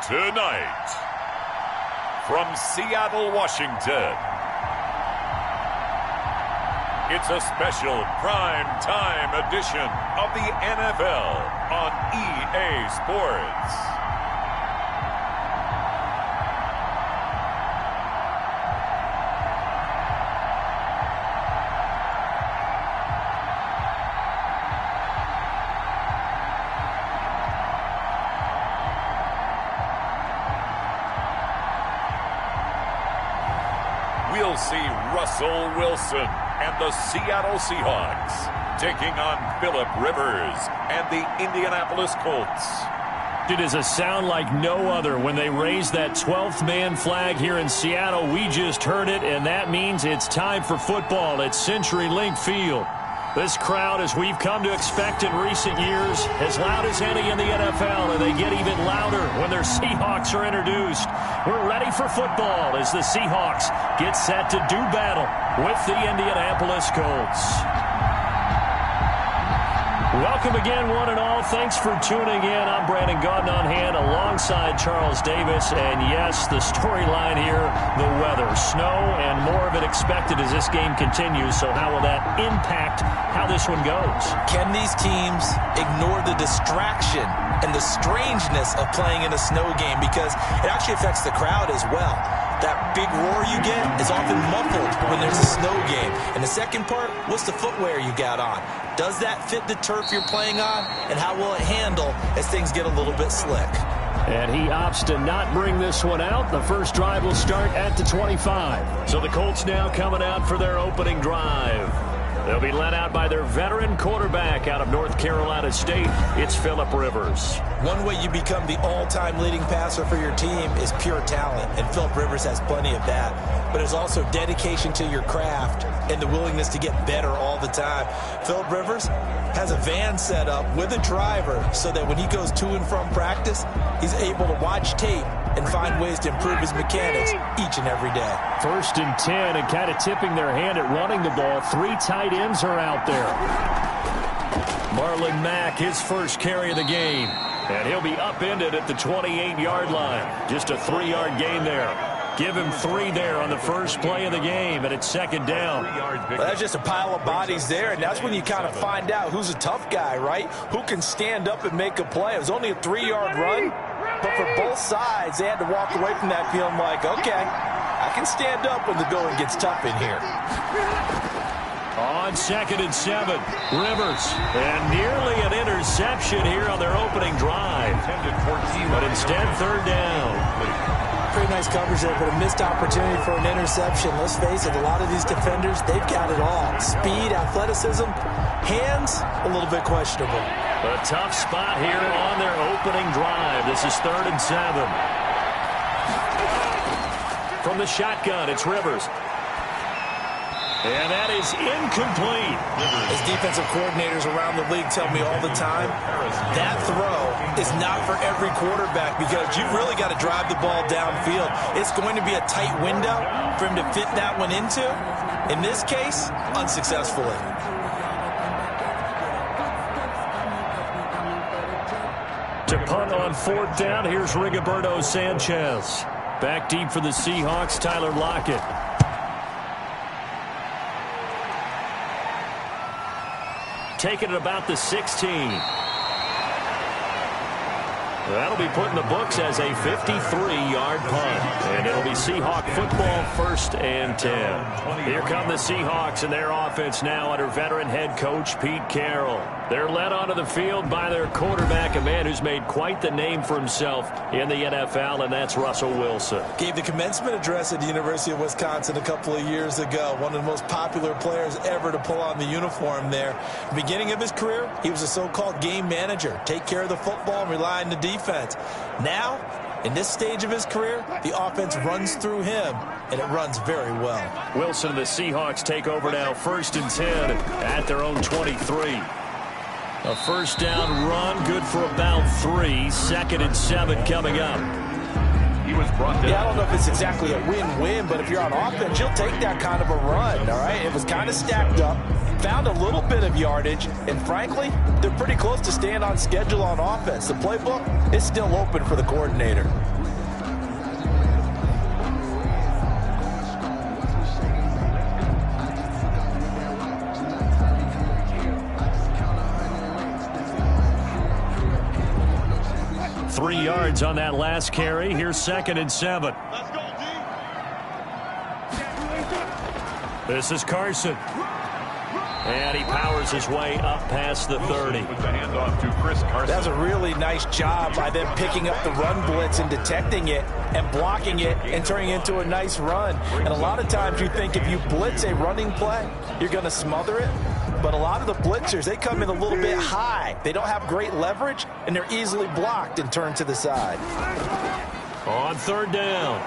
Tonight, from Seattle, Washington, it's a special prime time edition of the NFL on EA Sports. We'll see Russell Wilson and the Seattle Seahawks taking on Phillip Rivers and the Indianapolis Colts. It is a sound like no other when they raise that 12th man flag here in Seattle. We just heard it, and that means it's time for football at CenturyLink Field. This crowd, as we've come to expect in recent years, as loud as any in the NFL, and they get even louder when their Seahawks are introduced. We're ready for football as the Seahawks get set to do battle with the Indianapolis Colts. Welcome again, one and all. Thanks for tuning in. I'm Brandon Gaudin on hand alongside Charles Davis. And yes, the storyline here, the weather. Snow and more of it expected as this game continues. So how will that impact how this one goes? Can these teams ignore the distraction and the strangeness of playing in a snow game? Because it actually affects the crowd as well. That big roar you get is often muffled when there's a snow game. And the second part, what's the footwear you got on? Does that fit the turf you're playing on? And how will it handle as things get a little bit slick? And he opts to not bring this one out. The first drive will start at the 25. So the Colts now coming out for their opening drive. They'll be led out by their veteran quarterback out of North Carolina State. It's Phillip Rivers. One way you become the all-time leading passer for your team is pure talent, and Phillip Rivers has plenty of that. But there's also dedication to your craft and the willingness to get better all the time. Phillip Rivers has a van set up with a driver so that when he goes to and from practice, he's able to watch tape and find ways to improve his mechanics each and every day. 1st and 10, and kind of tipping their hand at running the ball. 3 tight ends are out there. Marlon Mack, his first carry of the game. And he'll be upended at the 28-yard line. Just a 3-yard gain there. Give him 3 there on the first play of the game, and it's 2nd down. Well, that's just a pile of bodies there, and that's when you kind of find out who's a tough guy, right? Who can stand up and make a play. It was only a 3-yard run, but for both sides, they had to walk away from that feeling like, okay, I can stand up when the going gets tough in here. On 2nd and 7, Rivers, and nearly an interception here on their opening drive. But instead, 3rd down. Pretty nice coverage there, but a missed opportunity for an interception. Let's face it, a lot of these defenders, they've got it all. Speed, athleticism, hands, a little bit questionable. A tough spot here on their opening drive. This is 3rd and 7. From the shotgun, it's Rivers. And that is incomplete. As defensive coordinators around the league tell me all the time, that throw is not for every quarterback because you've really got to drive the ball downfield. It's going to be a tight window for him to fit that one into. In this case, unsuccessfully. To punt on 4th down, here's Rigoberto Sanchez. Back deep for the Seahawks, Tyler Lockett. Taking it about the 16. That'll be put in the books as a 53-yard punt. And it'll be Seahawk football, 1st and 10. Here come the Seahawks and their offense now under veteran head coach Pete Carroll. They're led onto the field by their quarterback, a man who's made quite the name for himself in the NFL, and that's Russell Wilson. Gave the commencement address at the University of Wisconsin a couple of years ago. One of the most popular players ever to pull on the uniform there. Beginning of his career, he was a so-called game manager. Take care of the football and rely on the defense. Now, in this stage of his career, the offense runs through him, and it runs very well. Wilson and the Seahawks take over now, 1st and 10 at their own 23. A 1st down run, good for about 3. 2nd and 7 coming up. he was brought down. Yeah, I don't know if it's exactly a win-win, but if you're on offense, you'll take that kind of a run, all right? It was kind of stacked up, found a little bit of yardage, and frankly, they're pretty close to staying on schedule on offense. The playbook is still open for the coordinator. Three yards on that last carry. Here's 2nd and 7. Let's go, D. This is Carson. And he powers his way up past the 30. With the handoff to Chris Carson. That's a really nice job by them picking up the run blitz and detecting it and blocking it and turning it into a nice run. And a lot of times you think if you blitz a running play, you're going to smother it. But a lot of the blitzers, they come in a little bit high. They don't have great leverage, and they're easily blocked and turned to the side. On 3rd down,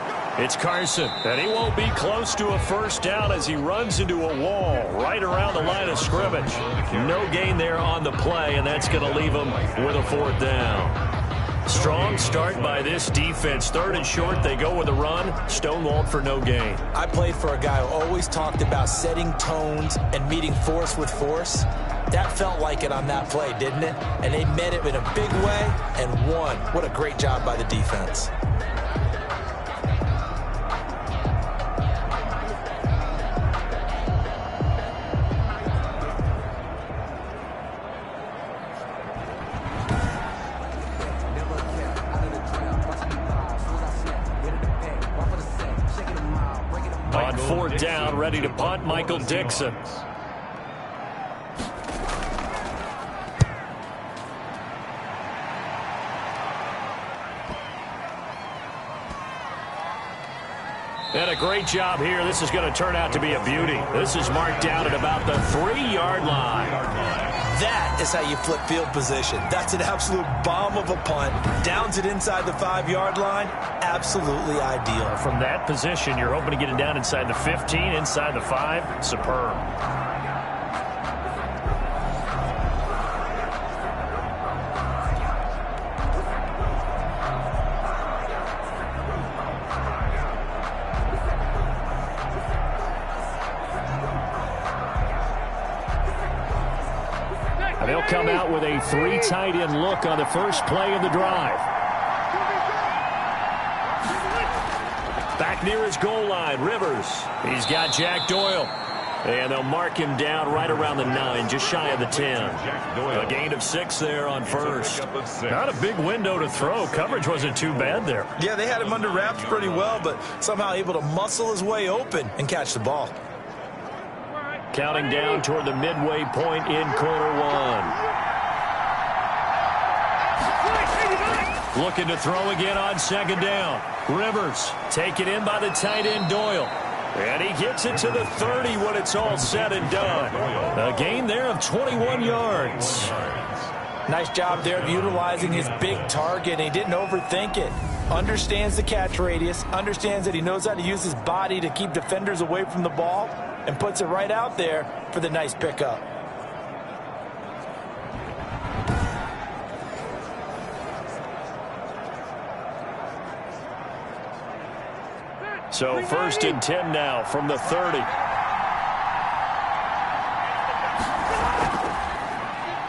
it's Carson. And he won't be close to a first down as he runs into a wall right around the line of scrimmage. No gain there on the play, and that's going to leave him with a 4th down. Strong start by this defense. 3rd and short, they go with a run. Stonewalled for no gain. I played for a guy who always talked about setting tones and meeting force with force. That felt like it on that play, didn't it? And they met it in a big way and won. What a great job by the defense. On 4th down, ready to punt, Michael Dixon. And a great job here. This is going to turn out to be a beauty. This is marked down at about the 3-yard line. That is how you flip field position. That's an absolute bomb of a punt. Downs it inside the 5-yard line. Absolutely ideal. From that position, you're hoping to get it down inside the 15, inside the 5. Superb. They'll come out with a 3 tight end look on the first play of the drive. Back near his goal line, Rivers. He's got Jack Doyle. And they'll mark him down right around the 9, just shy of the 10. A gain of 6 there on first. Not a big window to throw. Coverage wasn't too bad there. Yeah, they had him under wraps pretty well, but somehow able to muscle his way open and catch the ball. Counting down toward the midway point in quarter 1. Looking to throw again on 2nd down. Rivers taken in by the tight end Doyle. And he gets it to the 30 when it's all said and done. A gain there of 21 yards. Nice job there of utilizing his big target. He didn't overthink it. Understands the catch radius. Understands that he knows how to use his body to keep defenders away from the ball. And puts it right out there for the nice pickup. So 1st and 10 now from the 30.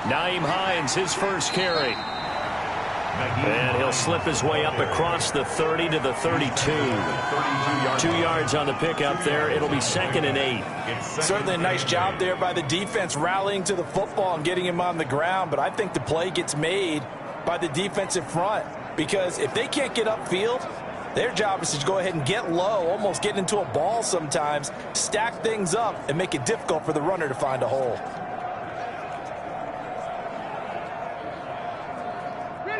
Nyheim Hines, his first carry. And he'll slip his way up across the 30 to the 32. 2 yards on the pickup there. It'll be 2nd and 8. Certainly a nice job there by the defense rallying to the football and getting him on the ground. But I think the play gets made by the defensive front. Because if they can't get upfield, their job is to go ahead and get low, almost get into a ball sometimes, stack things up, and make it difficult for the runner to find a hole.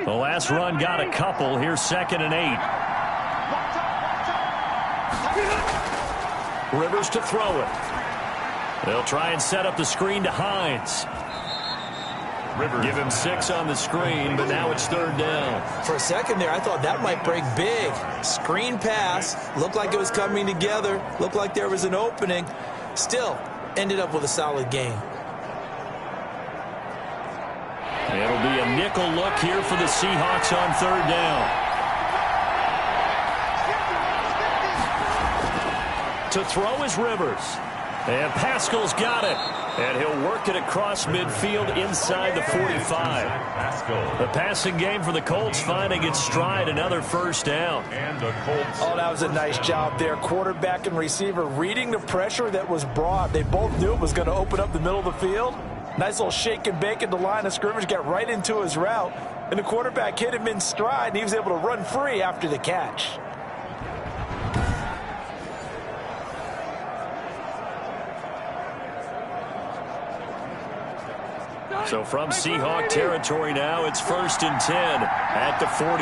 The last run got a couple. Here's 2nd and 8. Rivers to throw it. They'll try and set up the screen to Hines. Rivers. Give him 6 on the screen, but now it's 3rd down. For a second there, I thought that might break big. Screen pass. Looked like it was coming together. Looked like there was an opening. Still, ended up with a solid gain. It'll be a nickel look here for the Seahawks on 3rd down. To throw is Rivers. And Pascal's got it. And he'll work it across midfield inside the 45. The passing game for the Colts finding its stride, another first down. Oh, that was a nice job there. Quarterback and receiver reading the pressure that was brought. They both knew it was going to open up the middle of the field. Nice little shake and bake at the line of scrimmage, got right into his route. And the quarterback hit him in stride, and he was able to run free after the catch. So from Seahawk territory now, it's 1st and 10 at the 43.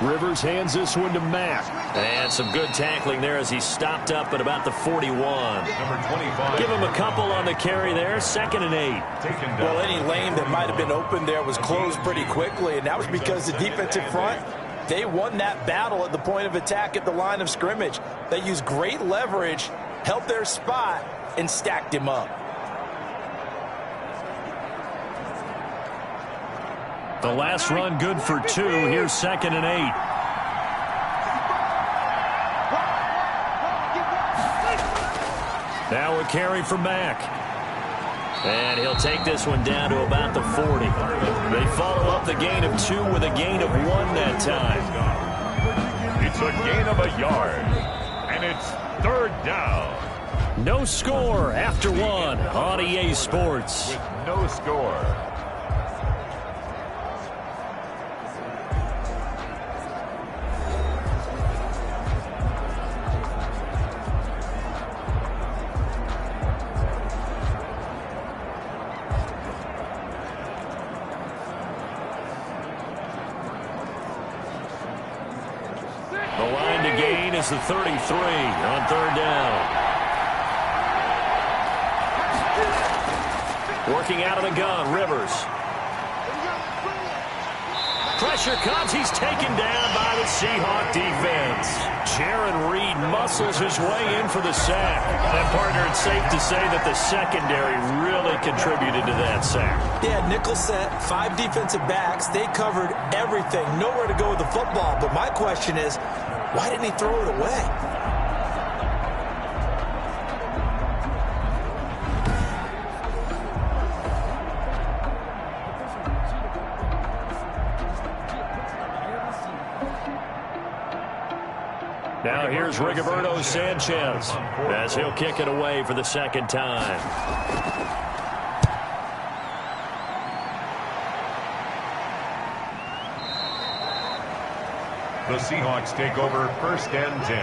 Rivers hands this one to Mack. And some good tackling there as he stopped up at about the 41. Number 25. Give him a couple on the carry there, 2nd and 8. Well, any lane that might have been open there was closed pretty quickly, and that was because the defensive front, they won that battle at the point of attack at the line of scrimmage. They used great leverage, held their spot, and stacked him up. The last run good for 2. Here's 2nd and 8. Now a carry for Mack. And he'll take this one down to about the 40. They follow up the gain of 2 with a gain of 1 that time. It's a gain of a yard. And it's 3rd down. No score after 1 on EA Sports. With no score. The line to gain is the 33 on 3rd down. Working out of the gun, Rivers. Pressure comes. He's taken down by the Seahawk defense. Jaron Reed muscles his way in for the sack. And, partner, it's safe to say that the secondary really contributed to that sack. Yeah, nickel set, 5 defensive backs. They covered everything. Nowhere to go with the football. But my question is, why didn't he throw it away? Now here's Rigoberto Sanchez as he'll kick it away for the 2nd time. The Seahawks take over 1st and 10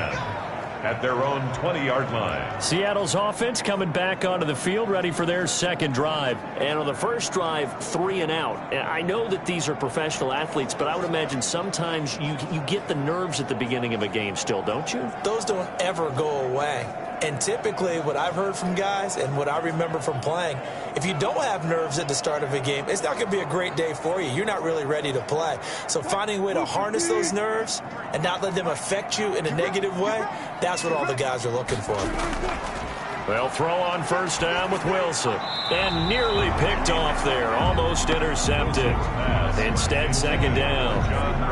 at their own 20-yard line. Seattle's offense coming back onto the field, ready for their 2nd drive. And on the first drive, 3 and out. I know that these are professional athletes, but I would imagine sometimes you get the nerves at the beginning of a game still, don't you? Those don't ever go away. And typically what I've heard from guys and what I remember from playing, if you don't have nerves at the start of a game, it's not going to be a great day for you. You're not really ready to play. So finding a way to harness those nerves and not let them affect you in a negative way, that's what all the guys are looking for. They'll throw on 1st down with Wilson. And nearly picked off there. Almost intercepted. Instead, 2nd down.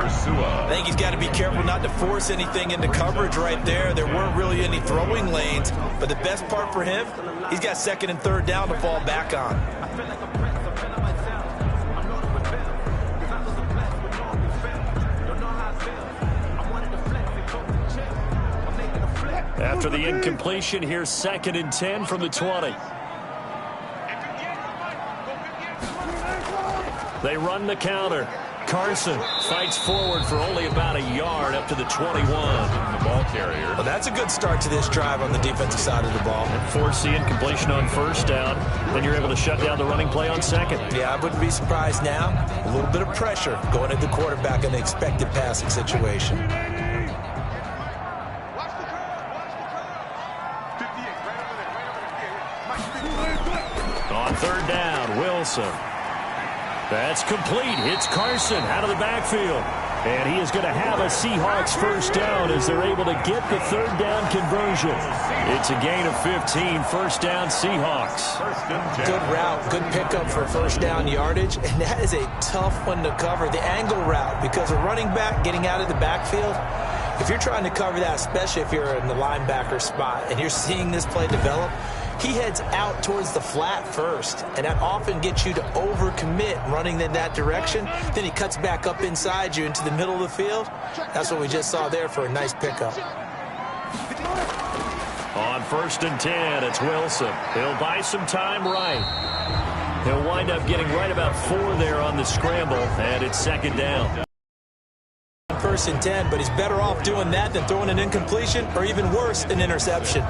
I think he's got to be careful not to force anything into coverage right there. There weren't really any throwing lanes. But the best part for him, he's got 2nd and 3rd down to fall back on. After the incompletion, here's 2nd and 10 from the 20. They run the counter. Carson fights forward for only about a yard up to the 21. The ball carrier. Well, that's a good start to this drive on the defensive side of the ball. Force the incompletion on 1st down. Then you're able to shut down the running play on 2nd. Yeah, I wouldn't be surprised now. A little bit of pressure going at the quarterback in the expected passing situation. On 3rd down, Wilson. That's complete. It's Carson out of the backfield. And he is going to have a Seahawks 1st down as they're able to get the 3rd down conversion. It's a gain of 15, 1st down Seahawks. Good route, good pickup for 1st down yardage, and that is a tough one to cover. The angle route, because a running back getting out of the backfield, If you're trying to cover that, especially if you're in the linebacker spot and you're seeing this play develop, he heads out towards the flat first, and that often gets you to overcommit running in that direction. Then he cuts back up inside you into the middle of the field. That's what we just saw there for a nice pickup. On 1st and 10, it's Wilson. He'll buy some time right. He'll wind up getting right about 4 there on the scramble, and it's 2nd down. 1st and 10, but he's better off doing that than throwing an incompletion or even worse, an interception.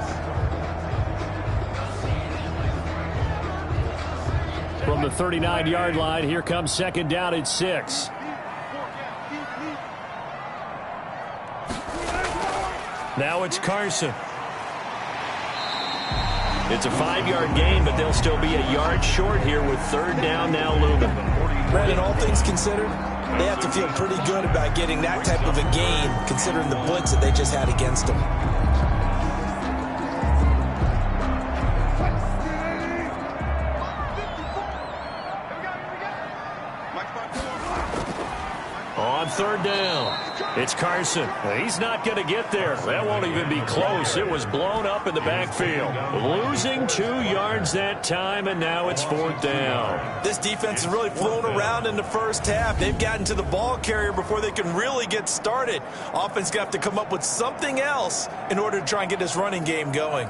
From the 39-yard line, here comes 2nd down at 6. Now it's Carson. It's a 5-yard gain, but they'll still be a yard short here with 3rd down now looming. Brandon, all things considered, they have to feel pretty good about getting that type of a gain, considering the blitz that they just had against them. On 3rd down, it's Carson. He's not going to get there. That won't even be close. It was blown up in the backfield. Losing 2 yards that time, and now it's 4th down. This defense has really flown around in the first half. They've gotten to the ball carrier before they can really get started. Offense going to have to come up with something else in order to try and get this running game going.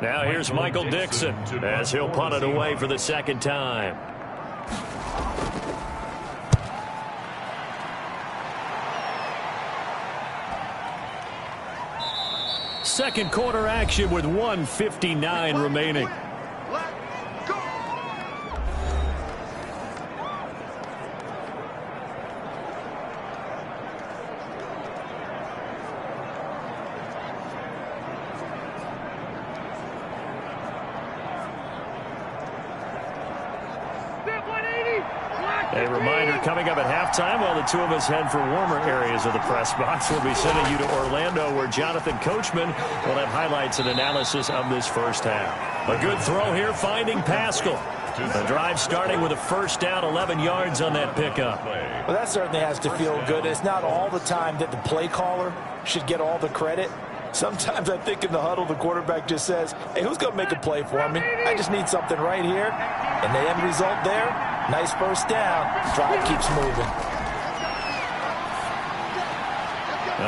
Now here's Michael Dixon as he'll punt it away for the 2nd time. Second quarter action with 1:59 remaining. A reminder coming up at halftime while the two of us head for warmer areas of the press box. We'll be sending you to Orlando where Jonathan Coachman will have highlights and analysis of this first half. A good throw here finding Pascal. The drive starting with a 1st down, 11 yards on that pickup. Well, that certainly has to feel good. It's not all the time that the play caller should get all the credit. Sometimes I think in the huddle the quarterback just says, hey, who's going to make a play for me? I just need something right here. And the end result there, nice 1st down. Drive keeps moving.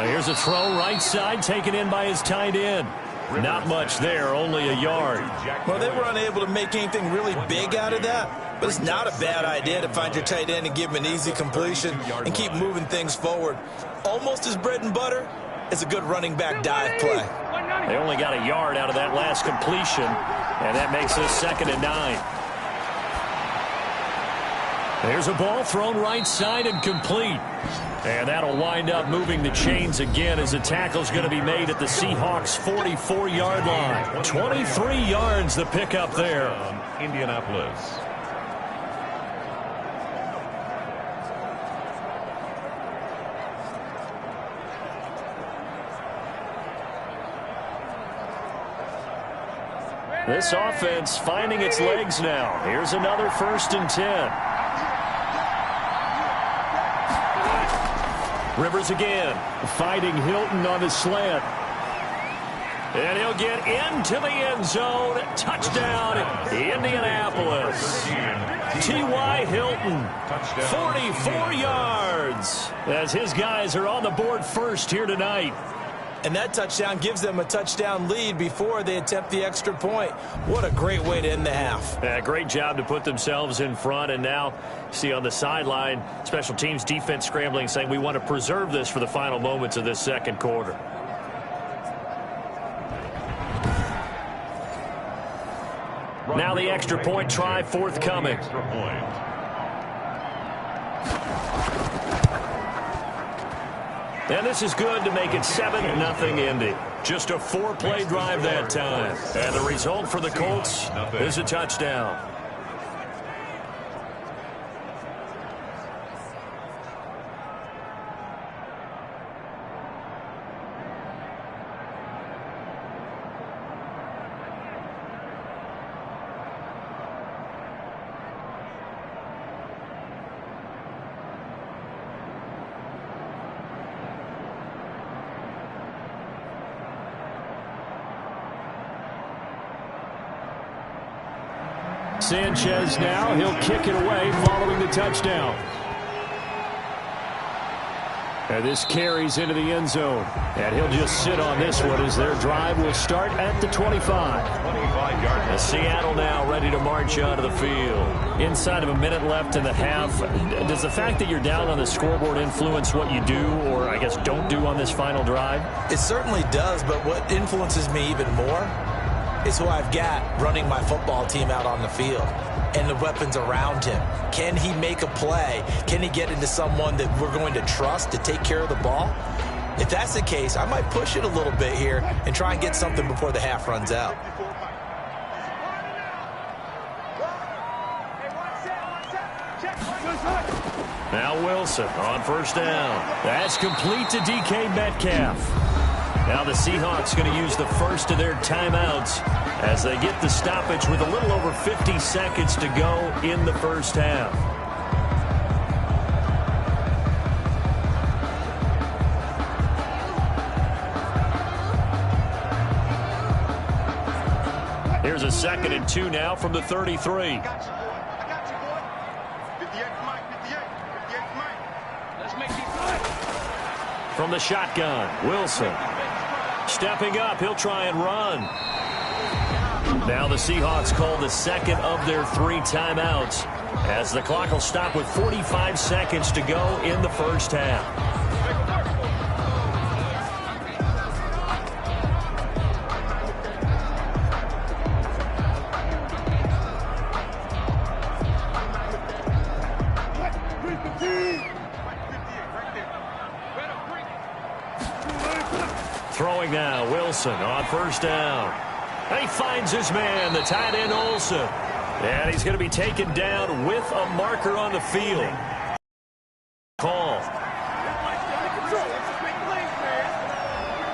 Here's a throw right side taken in by his tight end. Not much there, only a yard. Well, they were unable to make anything really big out of that, but it's not a bad idea to find your tight end and give him an easy completion and keep moving things forward. Almost his bread and butter is a good running back dive play. They only got a yard out of that last completion, and that makes this 2nd and 9. There's a ball thrown right side and complete. And that'll wind up moving the chains again as the tackle's going to be made at the Seahawks' 44-yard line. 23 yards the pickup there. Indianapolis. This offense finding its legs now. Here's another 1st and 10. Rivers again, fighting Hilton on his slant. And he'll get into the end zone. Touchdown, Indianapolis. T.Y. Hilton, 44 yards, as his guys are on the board first here tonight. And that touchdown gives them a touchdown lead before they attempt the extra point. What a great way to end the half. Great job to put themselves in front. And now, see on the sideline, special teams defense scrambling, saying we want to preserve this for the final moments of this 2nd quarter. Now the extra point try forthcoming. And this is good to make it 7-0 Indy. Just a 4-play drive that time. And the result for the Colts is a touchdown. Sanchez now, he'll kick it away following the touchdown. And this carries into the end zone. And he'll just sit on this one as their drive will start at the 25. And Seattle now ready to march onto the field. Inside of a minute left in the half, does the fact that you're down on the scoreboard influence what you do, or I guess don't do on this final drive? It certainly does, but what influences me even more is who I've got running my football team out on the field and the weapons around him. Can he make a play? Can he get into someone that we're going to trust to take care of the ball? If that's the case, I might push it a little bit here and try and get something before the half runs out. Now Wilson on first down. That's complete to DK Metcalf. Now the Seahawks going to use the first of their timeouts as they get the stoppage with a little over 50 seconds to go in the first half. Here's a 2nd and 2 now from the 33. From the shotgun, Wilson. Stepping up, he'll try and run. Now the Seahawks call the second of their 3 timeouts as the clock will stop with 45 seconds to go in the first half. Throwing now, Wilson on first down. And he finds his man, the tight end Olsen. And he's going to be taken down with a marker on the field. Call.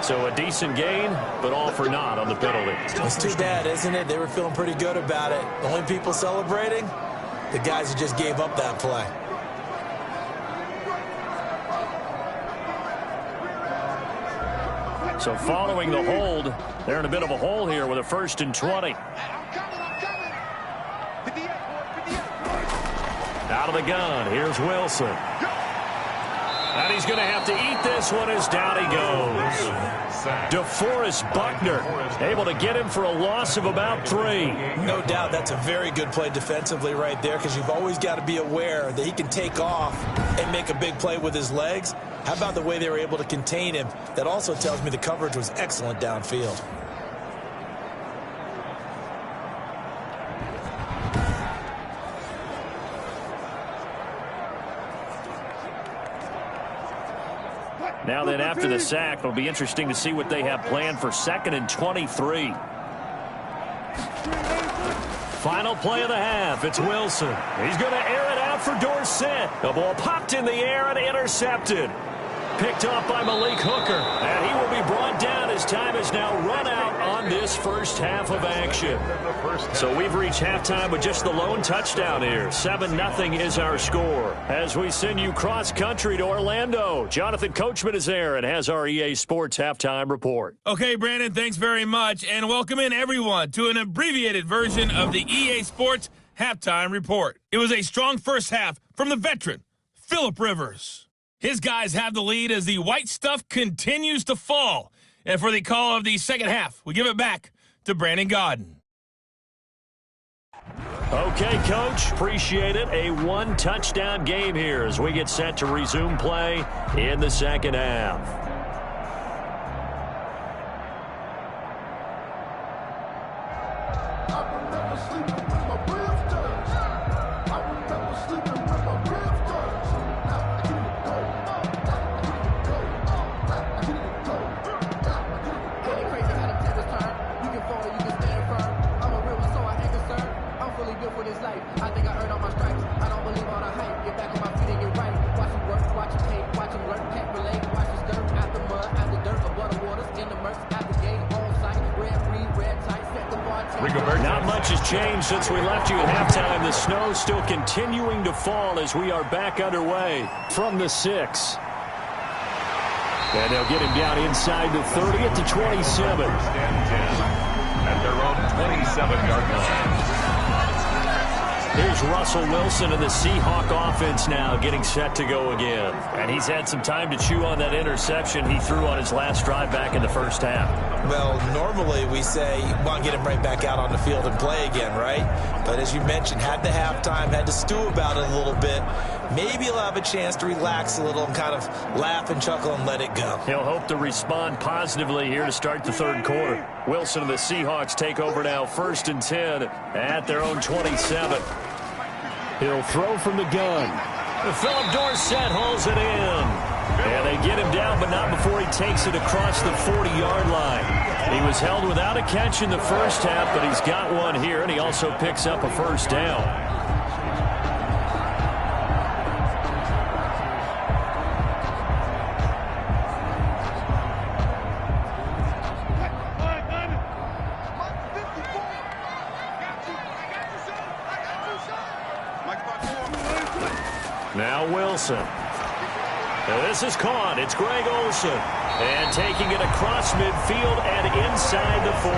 So a decent gain, but all for naught on the penalty. It's too bad, isn't it? They were feeling pretty good about it. The only people celebrating, the guys who just gave up that play. So following the hold, they're in a bit of a hole here with a 1st and 20. Out of the gun, here's Wilson. And he's going to have to eat this one as down he goes. DeForest Buckner able to get him for a loss of about 3. No doubt that's a very good play defensively right there, because you've always got to be aware that he can take off and make a big play with his legs. How about the way they were able to contain him? That also tells me the coverage was excellent downfield. Now then, after the sack, it'll be interesting to see what they have planned for 2nd and 23. Final play of the half. It's Wilson. He's going to air it out for Dorsett. The ball popped in the air and intercepted. Picked off by Malik Hooker. And he will be brought down as time is now run out on this first half of action. So we've reached halftime with just the lone touchdown here. 7-0 is our score. As we send you cross-country to Orlando, Jonathan Coachman is there and has our EA Sports halftime report. Okay, Brandon, thanks very much. And welcome in, everyone, to an abbreviated version of the EA Sports halftime report. It was a strong first half from the veteran, Phillip Rivers. His guys have the lead as the white stuff continues to fall. And for the call of the second half, we give it back to Brandon Gaudin. Okay, Coach, appreciate it. A 1-touchdown game here as we get set to resume play in the second half. Not much has changed since we left you at halftime. The snow still continuing to fall as we are back underway from the 6. And they'll get him down inside the 30 at the 27. At their own 27-yard line. Here's Russell Wilson and the Seahawk offense now getting set to go again. And he's had some time to chew on that interception he threw on his last drive back in the first half. Well, normally we say, want to get him right back out on the field and play again, right? But as you mentioned, had the halftime, had to stew about it a little bit. Maybe he'll have a chance to relax a little and kind of laugh and chuckle and let it go. He'll hope to respond positively here to start the third quarter. Wilson and the Seahawks take over now, 1st and 10 at their own 27. He'll throw from the gun. Philip Dorsett hauls it in. And they get him down, but not before he takes it across the 40-yard line. He was held without a catch in the first half, but he's got one here, and he also picks up a first down. Now Wilson. This is caught. It's Greg Olsen. And taking it across midfield and inside the 45.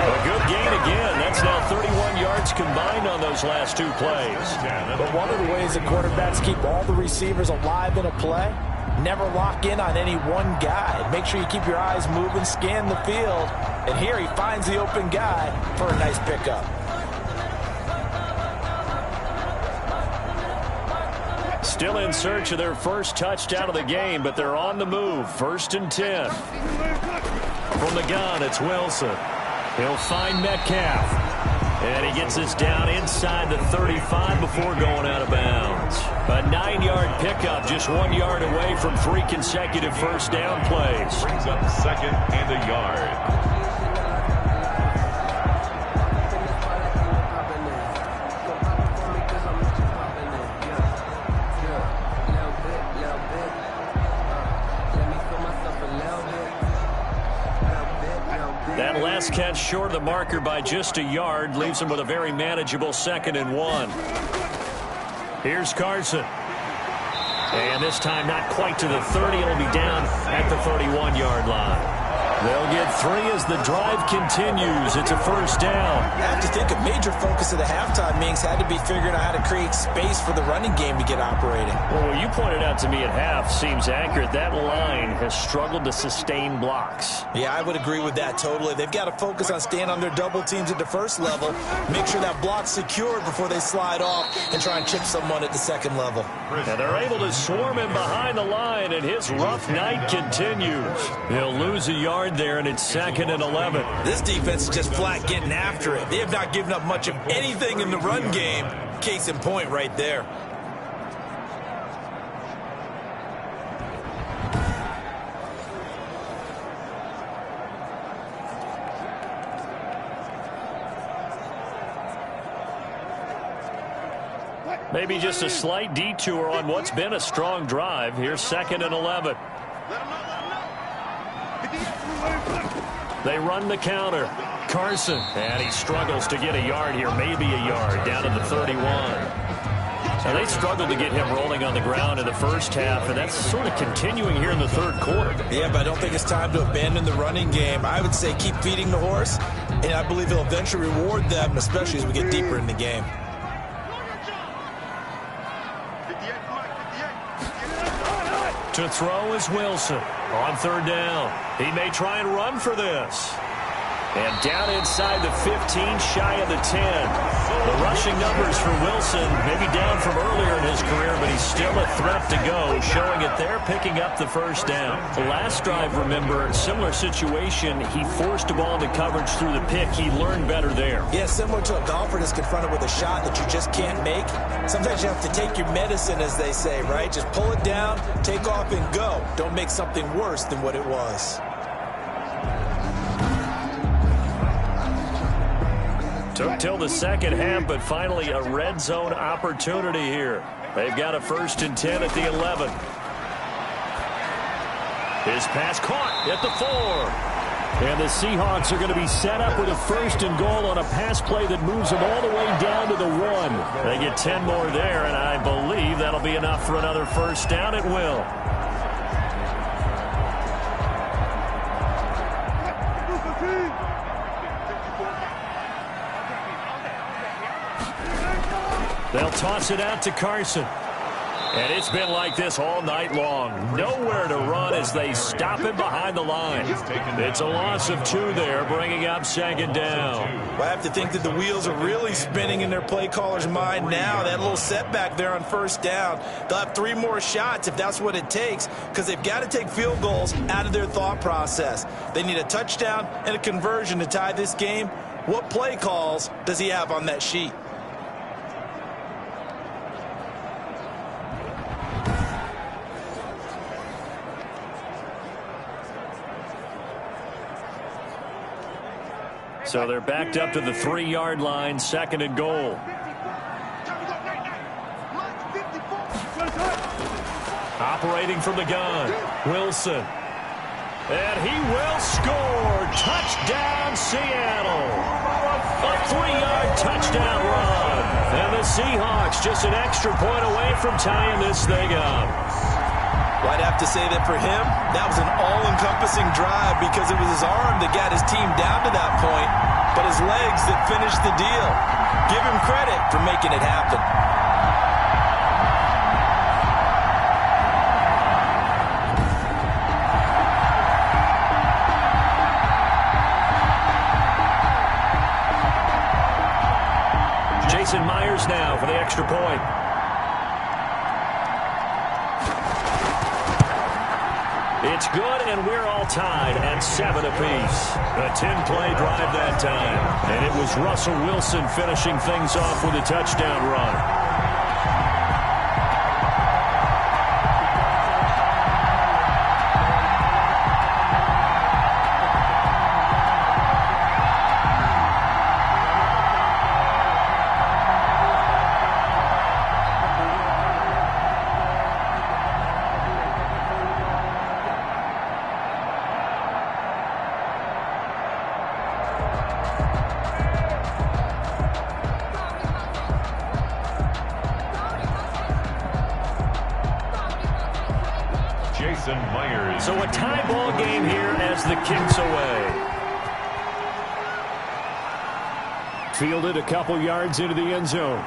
A good gain again. That's now 31 yards combined on those last two plays. But one of the ways that quarterbacks keep all the receivers alive in a play, never lock in on any one guy. Make sure you keep your eyes moving, scan the field. And here he finds the open guy for a nice pickup. Still in search of their first touchdown of the game, but they're on the move. 1st and 10. From the gun, it's Wilson. He'll find Metcalf. And he gets this down inside the 35 before going out of bounds. A 9-yard pickup, just 1 yard away from 3 consecutive first down plays. Brings up 2nd and a yard. That last catch short of the marker by just a yard leaves him with a very manageable 2nd and 1. Here's Carson. And this time not quite to the 30. It'll be down at the 31-yard line. They'll get 3 as the drive continues. It's a first down. I have to think a major focus of the halftime meetings had to be figuring out how to create space for the running game to get operating. Well, what you pointed out to me at half seems accurate. That line has struggled to sustain blocks. Yeah, I would agree with that totally. They've got to focus on staying on their double teams at the first level, make sure that block's secured before they slide off and try and chip someone at the second level. And they're able to swarm him behind the line, and his rough night continues. He'll lose a yard there, and it's 2nd and 11. This defense is just flat getting after it. They have not given up much of anything in the run game. Case in point right there. Maybe just a slight detour on what's been a strong drive. Here's 2nd and 11. They run the counter. Carson. And he struggles to get a yard here, maybe a yard, down to the 31. Now, they struggled to get him rolling on the ground in the first half, and that's sort of continuing here in the third quarter. Yeah, but I don't think it's time to abandon the running game. I would say keep feeding the horse, and I believe he'll eventually reward them, especially as we get deeper in the game. To throw is Wilson on 3rd down. He may try and run for this. And down inside the 15, shy of the 10. The rushing numbers for Wilson, maybe down from earlier in his career, but he's still a threat to go, showing it there, picking up the first down. The last drive, remember, similar situation, he forced a ball into coverage through the pick. He learned better there. Yeah, similar to a golfer that's confronted with a shot that you just can't make. Sometimes you have to take your medicine, as they say, right? Just pull it down, take off, and go. Don't make something worse than what it was. Took till the second half, but finally a red zone opportunity here. They've got a 1st and 10 at the 11. His pass caught at the 4. And the Seahawks are going to be set up with a 1st and goal on a pass play that moves them all the way down to the 1. They get 10 more there, and I believe that'll be enough for another first down. It will. They'll toss it out to Carson. And it's been like this all night long. Nowhere to run as they stop him behind the line. It's a loss of 2 there, bringing up 2nd down. Well, I have to think that the wheels are really spinning in their play caller's mind now. That little setback there on 1st down. They'll have 3 more shots if that's what it takes, because they've got to take field goals out of their thought process. They need a touchdown and a conversion to tie this game. What play calls does he have on that sheet? So they're backed up to the 3-yard line, 2nd and goal. Operating from the gun, Wilson. And he will score. Touchdown, Seattle. A 3-yard touchdown run. And the Seahawks just an extra point away from tying this thing up. Well, I'd have to say that for him, that was an all-encompassing drive because it was his arm that got his team down to that point, but his legs that finished the deal. Give him credit for making it happen. Jason Myers now for the extra point. It's good, and we're all tied at 7 apiece. A 10-play drive that time. And it was Russell Wilson finishing things off with a touchdown run. So a tie ball game here as the kick's away. Fielded a couple yards into the end zone.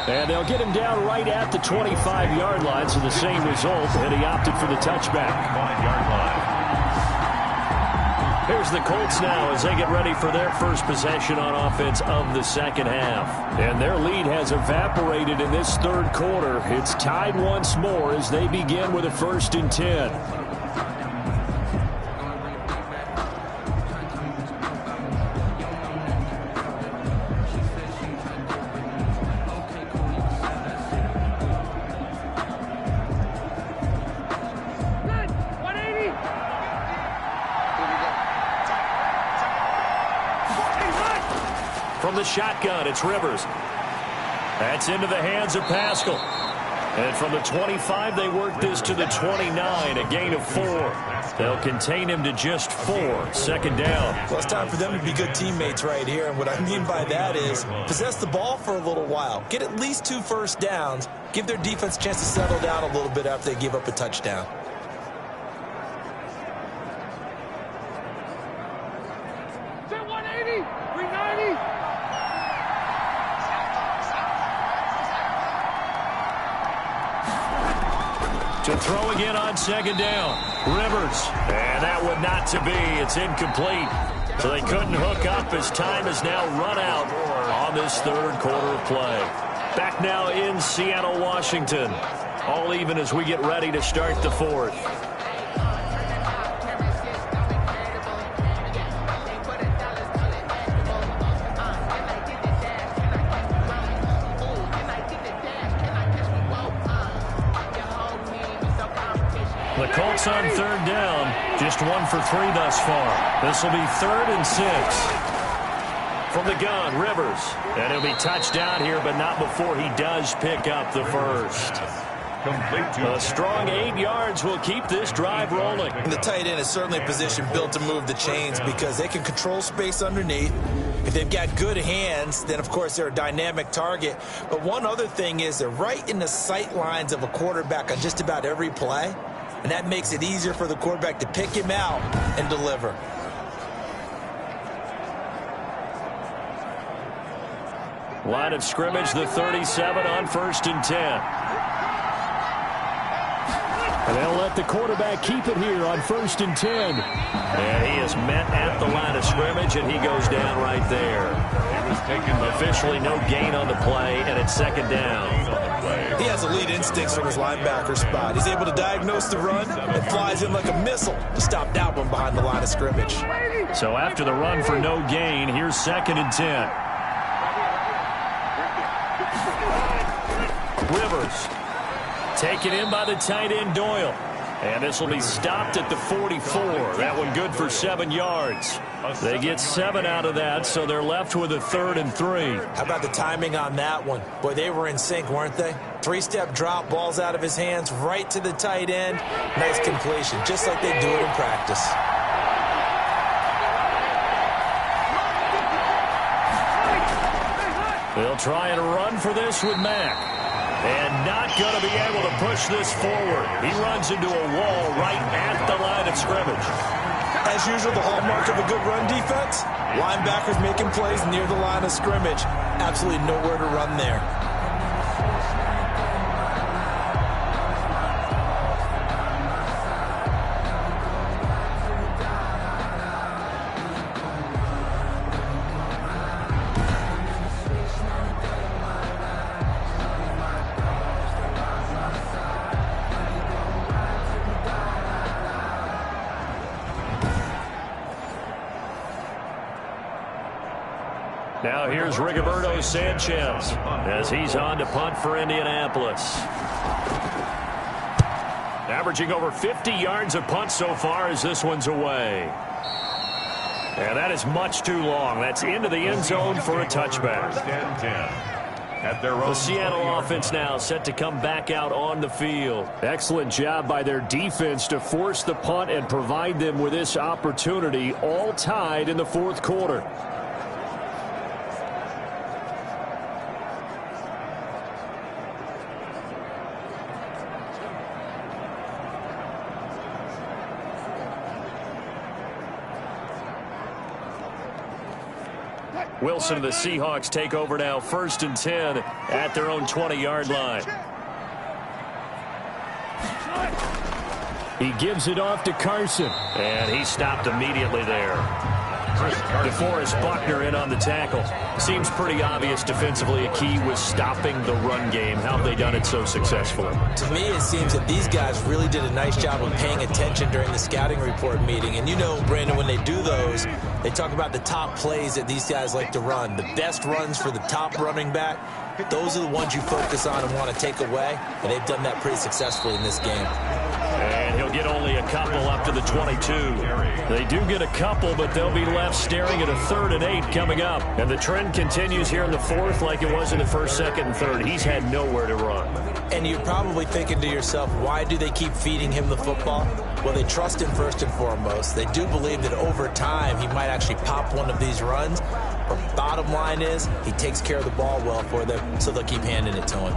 And they'll get him down right at the 25-yard line, so the same result, and he opted for the touchback. 5-yard line. Here's the Colts now as they get ready for their first possession on offense of the 2nd half. And their lead has evaporated in this 3rd quarter. It's tied once more as they begin with a 1st and 10. From the shotgun, it's Rivers. That's into the hands of Pascal. And from the 25, they work this to the 29, a gain of 4. They'll contain him to just 4, 2nd down. Well, it's time for them to be good teammates right here. And what I mean by that is possess the ball for a little while. Get at least 2 first downs. Give their defense a chance to settle down a little bit after they give up a touchdown. To throw again on 2nd down. Rivers. And that would not to be. It's incomplete. So they couldn't hook up as time has now run out on this 3rd quarter of play. Back now in Seattle, Washington. All even as we get ready to start the 4th. The Colts on 3rd down, just 1 for 3 thus far. This will be 3rd and 6. From the gun, Rivers. And he'll be touched down here, but not before he does pick up the 1st. A strong 8 yards will keep this drive rolling. And the tight end is certainly a position built to move the chains because they can control space underneath. If they've got good hands, then, of course, they're a dynamic target. But one other thing is they're right in the sight lines of a quarterback on just about every play. And that makes it easier for the quarterback to pick him out and deliver. Line of scrimmage, the 37 on 1st and 10. And they'll let the quarterback keep it here on 1st and 10. And he is met at the line of scrimmage, and he goes down right there. Officially no gain on the play, and it's 2nd down. He has elite instincts from his linebacker spot. He's able to diagnose the run and flies in like a missile to stop that one behind the line of scrimmage. So after the run for no gain, here's 2nd and 10. Rivers. Taken in by the tight end, Doyle. And this will be stopped at the 44. That one good for 7 yards. They get 7 out of that, so they're left with a 3rd and 3. How about the timing on that one? Boy, they were in sync, weren't they? 3-step drop, balls out of his hands, right to the tight end. Nice completion, just like they do it in practice. They'll try and run for this with Mack. And not going to be able to push this forward. He runs into a wall right at the line of scrimmage. As usual, the hallmark of a good run defense, linebackers making plays near the line of scrimmage. Absolutely nowhere to run there. Now here's Rigoberto Sanchez as he's on to punt for Indianapolis. Averaging over 50 yards a punt so far as this one's away. And that is much too long. That's into the end zone for a touchback. The Seattle offense now set to come back out on the field. Excellent job by their defense to force the punt and provide them with this opportunity, all tied in the 4th quarter. Wilson and the Seahawks take over now, 1st and 10 at their own 20-yard line. He gives it off to Carson. And he stopped immediately there. DeForest Buckner in on the tackle. Seems pretty obvious defensively a key was stopping the run game. How have they done it so successfully? To me, it seems that these guys really did a nice job of paying attention during the scouting report meeting. And you know, Brandon, when they do those, they talk about the top plays that these guys like to run. The best runs for the top running back, those are the ones you focus on and want to take away. And they've done that pretty successfully in this game. And he'll get only a couple up to the 22. They do get a couple, but they'll be left staring at a 3rd and 8 coming up. And the trend continues here in the 4th like it was in the 1st, 2nd, and 3rd. He's had nowhere to run. And you're probably thinking to yourself, why do they keep feeding him the football? Well, they trust him first and foremost. They do believe that over time he might actually pop one of these runs. But bottom line is he takes care of the ball well for them, so they'll keep handing it to him.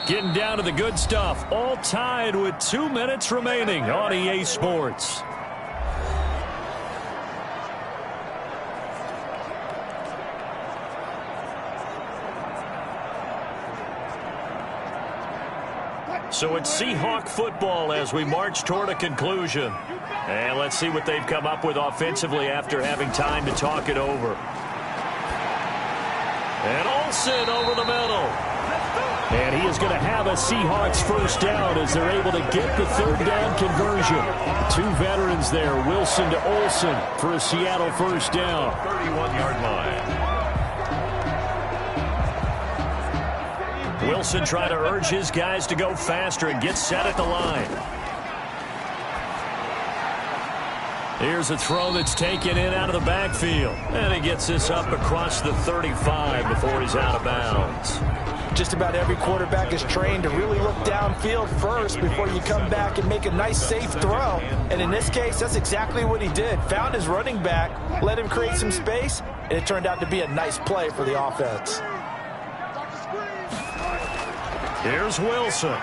Getting down to the good stuff. All tied with 2 minutes remaining on EA Sports. So it's Seahawk football as we march toward a conclusion. And let's see what they've come up with offensively after having time to talk it over. And Olsen over the middle. And he is going to have a Seahawks 1st down as they're able to get the 3rd down conversion. 2 veterans there, Wilson to Olsen for a Seattle 1st down. 31-yard line. Wilson trying to urge his guys to go faster and get set at the line. Here's a throw that's taken in out of the backfield. And he gets this up across the 35 before he's out of bounds. Just about every quarterback is trained to really look downfield first before you come back and make a nice, safe throw. And in this case, that's exactly what he did. Found his running back, let him create some space, and it turned out to be a nice play for the offense. Here's Wilson.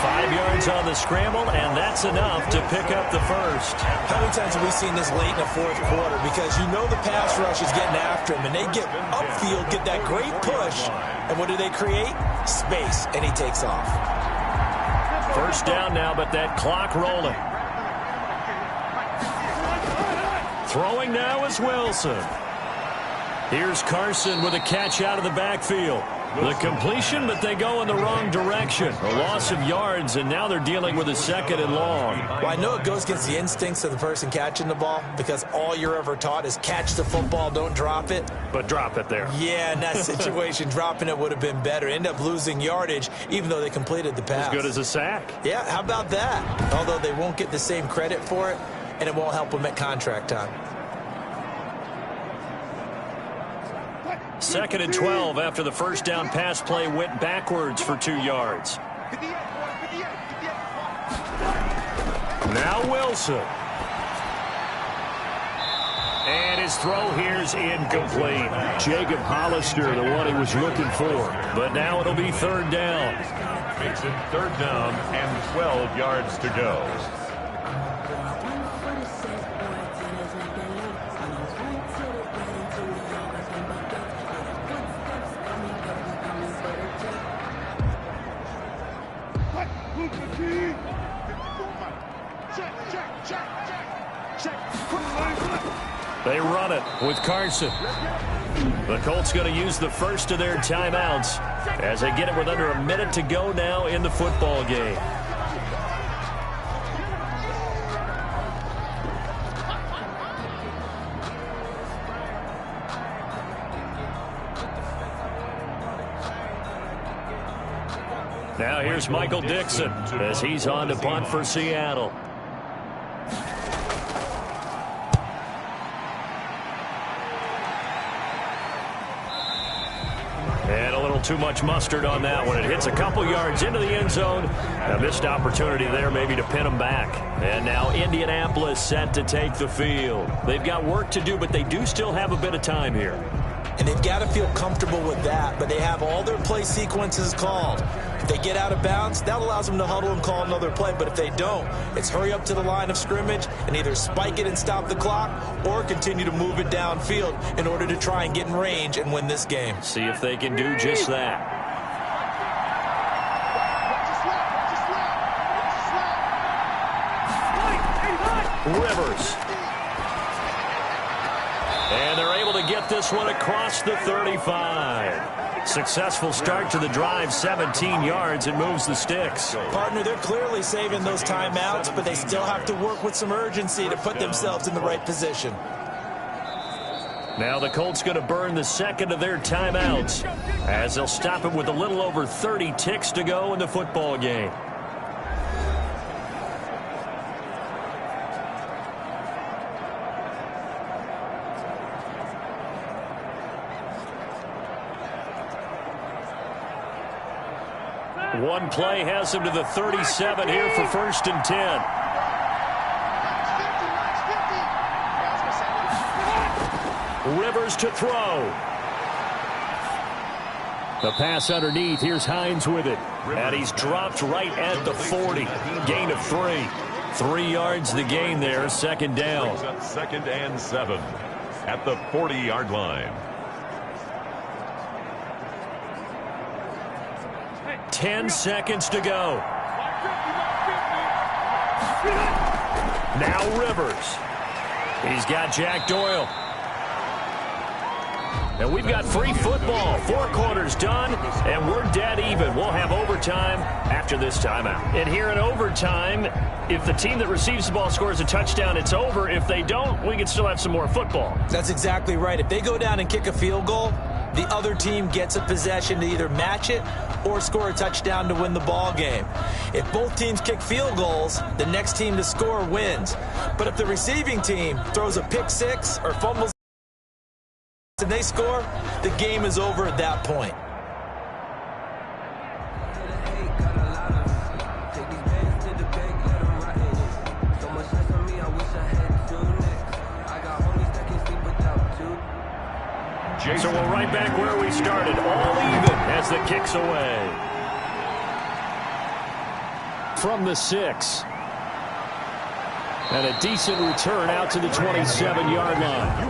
5 yards on the scramble, and that's enough to pick up the first. How many times have we seen this late in the fourth quarter? Because you know the pass rush is getting after him, and they get upfield, get that great push, and what do they create? Space, and he takes off. First down now, but that clock rolling. Throwing now is Wilson. Here's Carson with a catch out of the backfield. The completion, but they go in the wrong direction. A loss of yards, and now they're dealing with a 2nd and long. Well, I know it goes against the instincts of the person catching the ball because all you're ever taught is catch the football, don't drop it. But drop it there. Yeah, in that situation, dropping it would have been better. End up losing yardage, even though they completed the pass. As good as a sack. Yeah, how about that? Although they won't get the same credit for it, and it won't help them at contract time. 2nd and 12 after the first down pass play went backwards for 2 yards. Now Wilson. And his throw here's incomplete. Jacob Hollister, the one he was looking for. But now it'll be 3rd down. Makes it 3rd down and 12 yards to go. They run it with Carson. The Colts going to use the first of their timeouts as they get it with under a minute to go now in the football game. Now here's Michael Dixon as he's on to punt for Seattle. And a little too much mustard on that one. It hits a couple yards into the end zone. A missed opportunity there maybe to pin them back. And now Indianapolis set to take the field. They've got work to do, but they do still have a bit of time here. And they've got to feel comfortable with that, but they have all their play sequences called. If they get out of bounds, that allows them to huddle and call another play. But if they don't, it's hurry up to the line of scrimmage and either spike it and stop the clock or continue to move it downfield in order to try and get in range and win this game. See if they can do just that. Rivers. And they're able to get this one across the 35. Successful start to the drive, 17 yards, and moves the sticks. Partner, they're clearly saving those timeouts, but they still have to work with some urgency to put themselves in the right position. Now the Colts going to burn the 2nd of their timeouts as they'll stop it with a little over 30 ticks to go in the football game. One play has him to the 37 here for 1st and 10. Rivers to throw. The pass underneath. Here's Hines with it. And he's dropped right at the 40. Gain of 3. 3 yards the gain there. 2nd down. 2nd and 7 at the 40-yard line. 10 seconds to go. Now Rivers. He's got Jack Doyle. And we've got free football. 4 quarters done, and we're dead even. We'll have overtime after this timeout. And here in overtime, if the team that receives the ball scores a touchdown, it's over. If they don't, we can still have some more football. That's exactly right. If they go down and kick a field goal, the other team gets a possession to either match it or score a touchdown to win the ball game. If both teams kick field goals, the next team to score wins. But if the receiving team throws a pick six or fumbles and they score, the game is over at that point. So we're right back where we started, all even as the kick's away. from the 6. And a decent return out to the 27-yard line.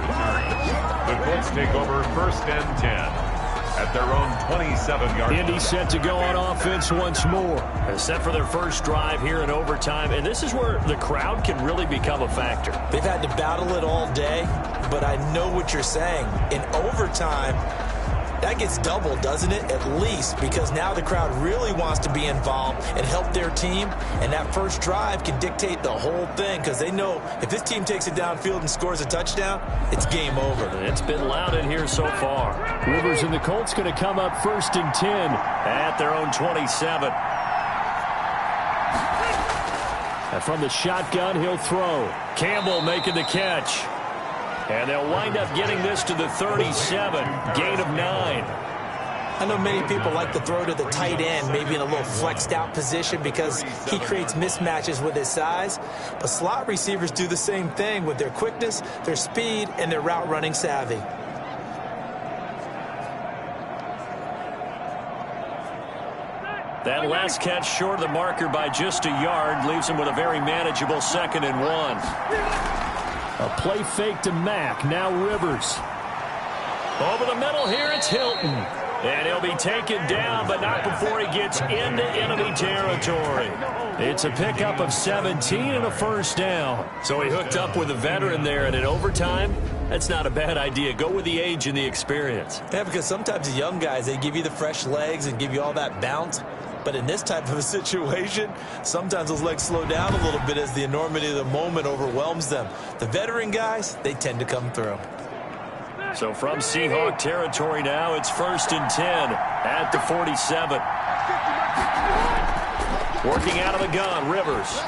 The Colts take over 1st and 10 at their own 27-yard line. Indy set to go on offense once more. Set for their first drive here in overtime, and this is where the crowd can really become a factor. They've had to battle it all day, but I know what you're saying. In overtime, that gets doubled, doesn't it? At least, because now the crowd really wants to be involved and help their team, and that first drive can dictate the whole thing because they know if this team takes it downfield and scores a touchdown, it's game over. It's been loud in here so far. Rivers and the Colts going to come up 1st and 10 at their own 27. And from the shotgun, he'll throw. Campbell making the catch. And they'll wind up getting this to the 37. Gain of 9. I know many people like to throw to the tight end, maybe in a little flexed out position because he creates mismatches with his size. But slot receivers do the same thing with their quickness, their speed, and their route running savvy. That last catch short of the marker by just a yard leaves him with a very manageable 2nd and 1. A play fake to Mack. Now Rivers. Over the middle here, it's Hilton. And he'll be taken down, but not before he gets into enemy territory. It's a pickup of 17 and a 1st down. So he hooked up with a veteran there, and in overtime, that's not a bad idea. Go with the age and the experience. Yeah, because sometimes the young guys, they give you the fresh legs and give you all that bounce. But in this type of a situation, sometimes those legs slow down a little bit as the enormity of the moment overwhelms them. The veteran guys, they tend to come through. So from Seahawk territory now, it's 1st and 10 at the 47. Working out of the gun, Rivers.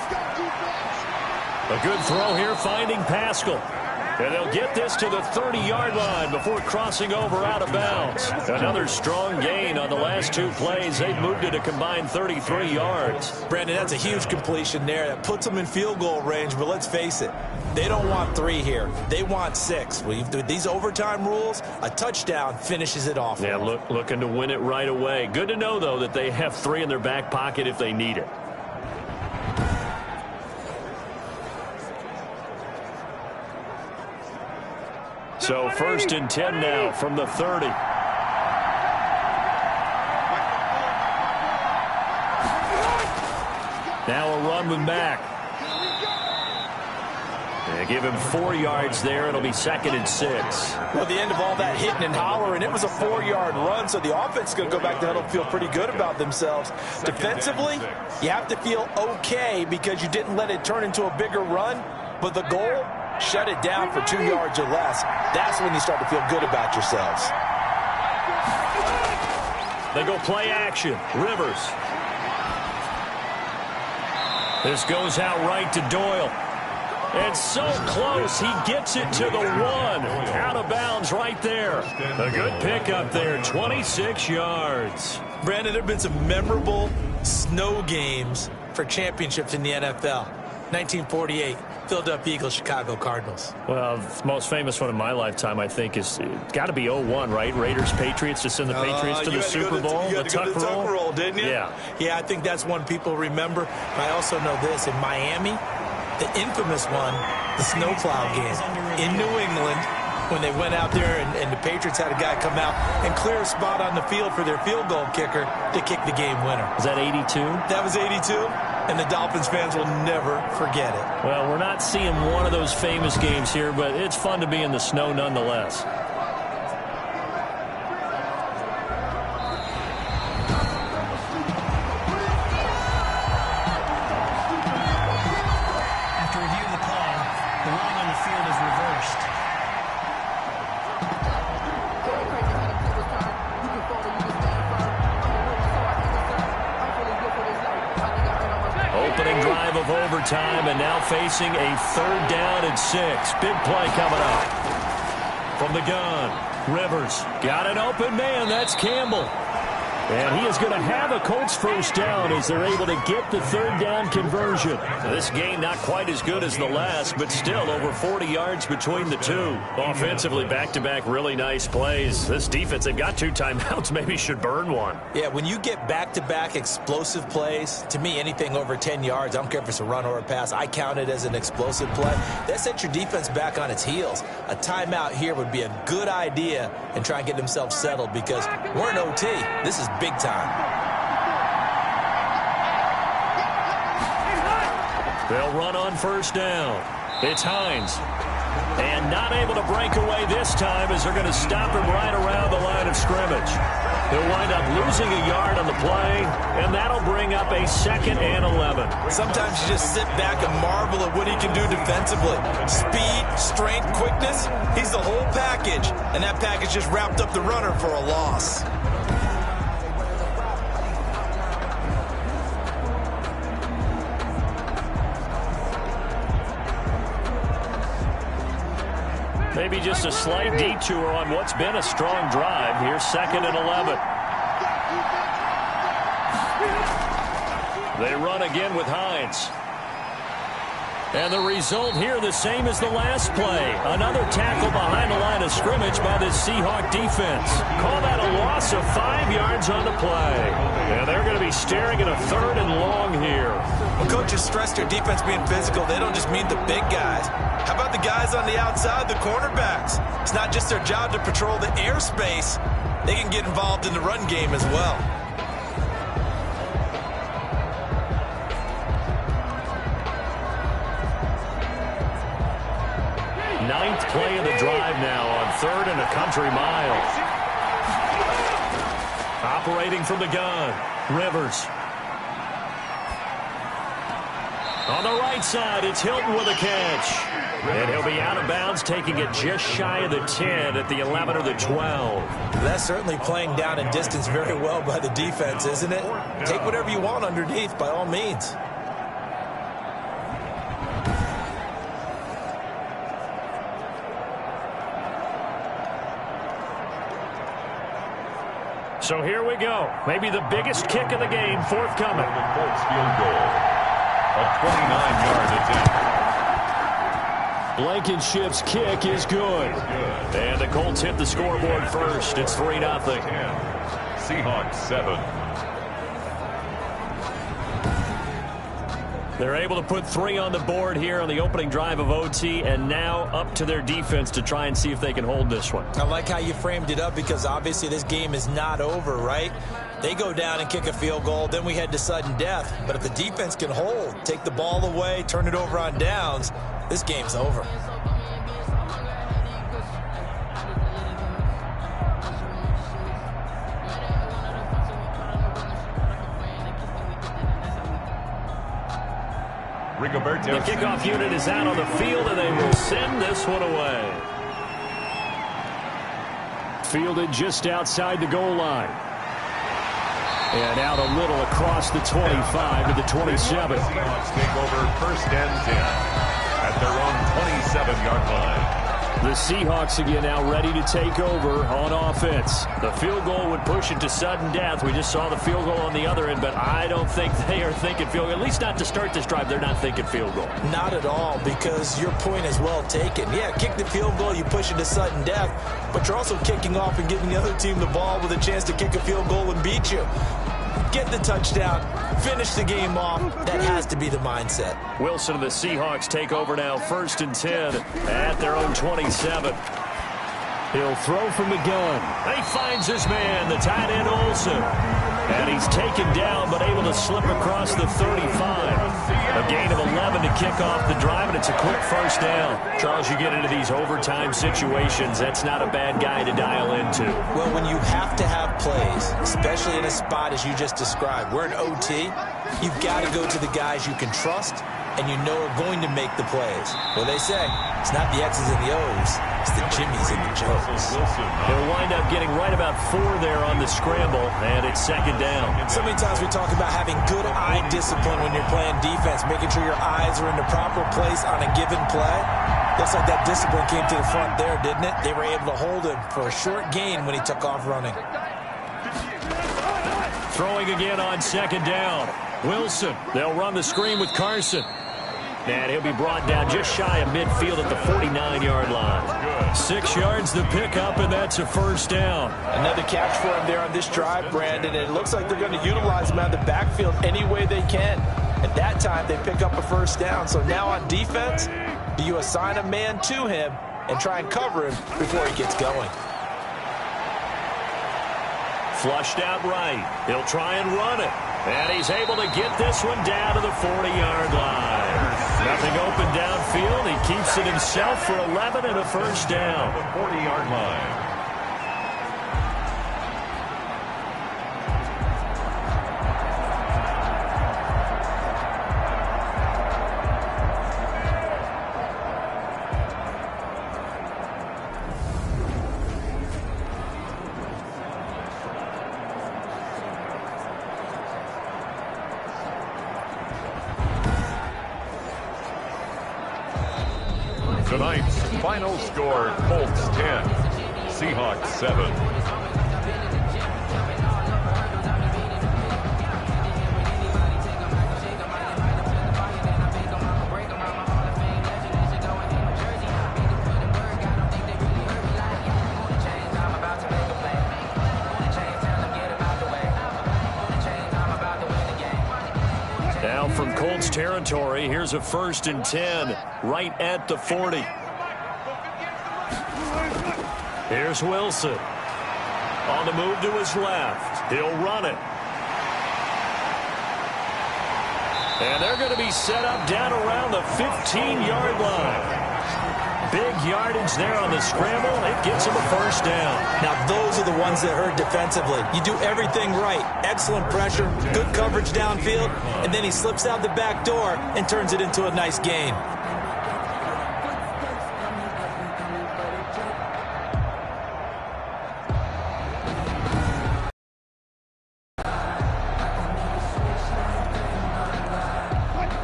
A good throw here, finding Pascal. And they'll get this to the 30-yard line before crossing over out of bounds. Another strong gain on the last 2 plays. They've moved it a combined 33 yards. Brandon, that's a huge completion there. That puts them in field goal range, but let's face it, they don't want 3 here. They want 6. With these overtime rules, a touchdown finishes it off. Yeah, looking to win it right away. Good to know, though, that they have 3 in their back pocket if they need it. So 1st and 10 now from the 30. Now a run with Mack. They give him 4 yards there. It'll be 2nd and 6. Well, the end of all that hitting and hollering, it was a 4-yard run, so the offense is going to go back to huddle and feel pretty good about themselves. Defensively, you have to feel okay because you didn't let it turn into a bigger run, but the goal, shut it down for 2 yards or less. That's when you start to feel good about yourselves. They go play action. Rivers. This goes out right to Doyle. And so close, he gets it to the 1. Out of bounds right there. A good pickup there, 26 yards. Brandon, there have been some memorable snow games for championships in the NFL. 1948, Philadelphia Eagles, Chicago Cardinals. Well, the most famous one in my lifetime, I think, is got to be 01, right? Raiders, Patriots, to send the Patriots to the Super Bowl. You had to go to the Tuck roll, didn't you? Yeah. Yeah, I think that's one people remember. I also know this. In Miami, the infamous one, the snowplow game. In New England, when they went out there and the Patriots had a guy come out and clear a spot on the field for their field goal kicker to kick the game winner. Was that 82? That was 82. And the Dolphins fans will never forget it. Well, we're not seeing one of those famous games here, but it's fun to be in the snow nonetheless. After review of the call, the ruling on the field is reversed. Opening drive of overtime, and now facing a 3rd down and 6. Big play coming up. From the gun, Rivers got an open man. That's Campbell. And he is going to have a Colts first down as they're able to get the third down conversion. This game not quite as good as the last, but still over 40 yards between the two. Offensively, back-to-back really nice plays. This defense, they've got 2 timeouts, maybe should burn one. Yeah, when you get back-to-back explosive plays, to me, anything over 10 yards, I don't care if it's a run or a pass, I count it as an explosive play. That sets your defense back on its heels. A timeout here would be a good idea and try and get themselves settled because we're in OT. This is big time. They'll run on first down. It's Hines. And not able to break away this time as they're going to stop him right around the line of scrimmage. He'll wind up losing a yard on the play, and that'll bring up a 2nd and 11. Sometimes you just sit back and marvel at what he can do defensively. Speed, strength, quickness, he's the whole package. And that package just wrapped up the runner for a loss. Maybe just a slight detour on what's been a strong drive. Here's 2nd and 11. They run again with Hines. And the result here the same as the last play. Another tackle behind the line of scrimmage by this Seahawk defense. Call that a loss of 5 yards on the play. And they're going to be staring at a 3rd and long here. When coaches stress their defense being physical, they don't just mean the big guys. How about the guys on the outside, the cornerbacks? It's not just their job to patrol the airspace. They can get involved in the run game as well. Ninth play of the drive now on 3rd and a country mile. Operating from the gun, Rivers. On the right side, it's Hilton with a catch. And he'll be out of bounds, taking it just shy of the 10 at the 11 or the 12. That's certainly playing down in distance very well by the defense, isn't it? Take whatever you want underneath, by all means. So here we go. Maybe the biggest kick of the game forthcoming. The Colts field goal. A 29-yard attempt. Blankenship's kick is good. And the Colts hit the scoreboard first. It's 3-0. Seahawks 7. They're able to put 3 on the board here on the opening drive of OT, and now up to their defense to try and see if they can hold this one. I like how you framed it up because obviously this game is not over, right? They go down and kick a field goal, then we head to sudden death. But if the defense can hold, take the ball away, turn it over on downs, this game's over. The kickoff unit is out on the field, and they will send this one away. Fielded just outside the goal line. And out a little across the 25 to the 27. Seahawks take over 1st and 10 at their own 27-yard line. The Seahawks again now ready to take over on offense. The field goal would push it to sudden death. We just saw the field goal on the other end, but I don't think they are thinking field goal. At least not to start this drive. They're not thinking field goal. Not at all, because your point is well taken. Yeah, kick the field goal, you push it to sudden death, but you're also kicking off and giving the other team the ball with a chance to kick a field goal and beat you. Get the touchdown, finish the game off. That has to be the mindset. Wilson and the Seahawks take over now 1st and 10 at their own 27. He'll throw from the gun. He finds his man, the tight end Olsen. And he's taken down but able to slip across the 35. A gain of 11 to kick off the drive, and it's a quick first down. Charles, you get into these overtime situations, that's not a bad guy to dial into. Well, when you have to have plays, especially in a spot as you just described, we're in OT, you've got to go to the guys you can trust and you know are going to make the plays. Well, they say it's not the X's and the O's, it's the Jimmys and the Joes. He'll wind up getting right about 4 there on the scramble, and it's 2nd down. So many times we talk about having good eye discipline when you're playing defense, making sure your eyes are in the proper place on a given play. Looks like that discipline came to the front there, didn't it? They were able to hold him for a short gain when he took off running. Throwing again on second down. Wilson. They'll run the screen with Carson. And he'll be brought down just shy of midfield at the 49-yard line. 6 yards the pickup, and that's a first down. Another catch for him there on this drive, Brandon. And it looks like they're going to utilize him out of the backfield any way they can. At that time, they pick up a first down. So now on defense, do you assign a man to him and try and cover him before he gets going? Flushed out right. He'll try and run it. And he's able to get this one down to the 40-yard line. Nothing open downfield. He keeps it himself for 11 and a first down. The 40-yard line. Tonight's final score, Colts 10, Seahawks 7. Now from Colts territory, here's a 1st and 10 right at the 40. Here's Wilson. On the move to his left. He'll run it. And they're going to be set up down around the 15-yard line. Big yardage there on the scramble. It gets him a first down. Now, those are the ones that hurt defensively. You do everything right. Excellent pressure, good coverage downfield, and then he slips out the back door and turns it into a nice gain.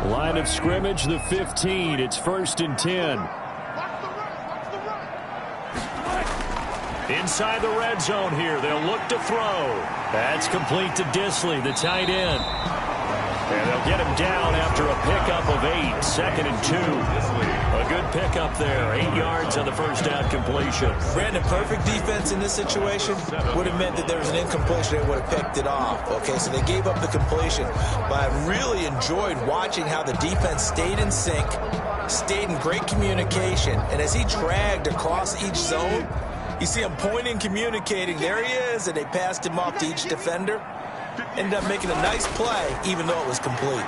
Line of scrimmage, the 15. It's 1st and 10. Inside the red zone here. They'll look to throw. That's complete to Disley, the tight end. And they'll get him down after a pickup of 8. 2nd and 2. A good pickup there. 8 yards on the first down completion. Brandon, perfect defense in this situation would have meant that there was an incompletion. They would have picked it off. Okay, so they gave up the completion. But I really enjoyed watching how the defense stayed in sync, stayed in great communication. And as he dragged across each zone, you see him pointing, communicating. There he is, and they passed him off to each defender. Ended up making a nice play, even though it was complete.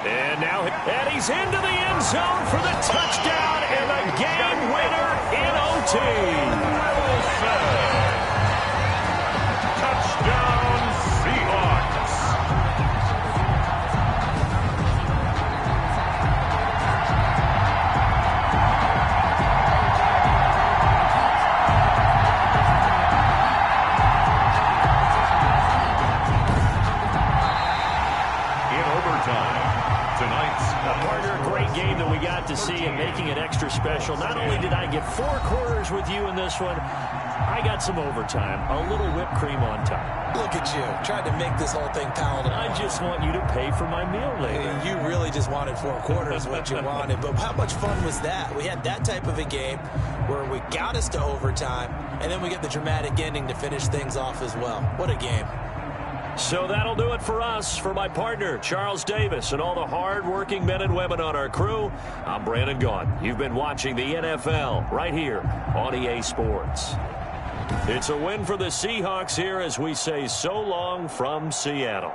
And now, and he's into the end zone for the touchdown and the game winner in OT. Touchdown, Seahawks. Game that we got to see and making it extra special. Not only did I get 4 quarters with you in this one, I got some overtime, a little whipped cream on top. Look at you, trying to make this whole thing palatable. I just want you to pay for my meal later. You really just wanted 4 quarters what you wanted, but how much fun was that? We had that type of a game where we got us to overtime, and then we get the dramatic ending to finish things off as well. What a game. So that'll do it for us. For my partner, Charles Davis, and all the hard-working men and women on our crew, I'm Brandon Gaudin. You've been watching the NFL right here on EA Sports. It's a win for the Seahawks here as we say so long from Seattle.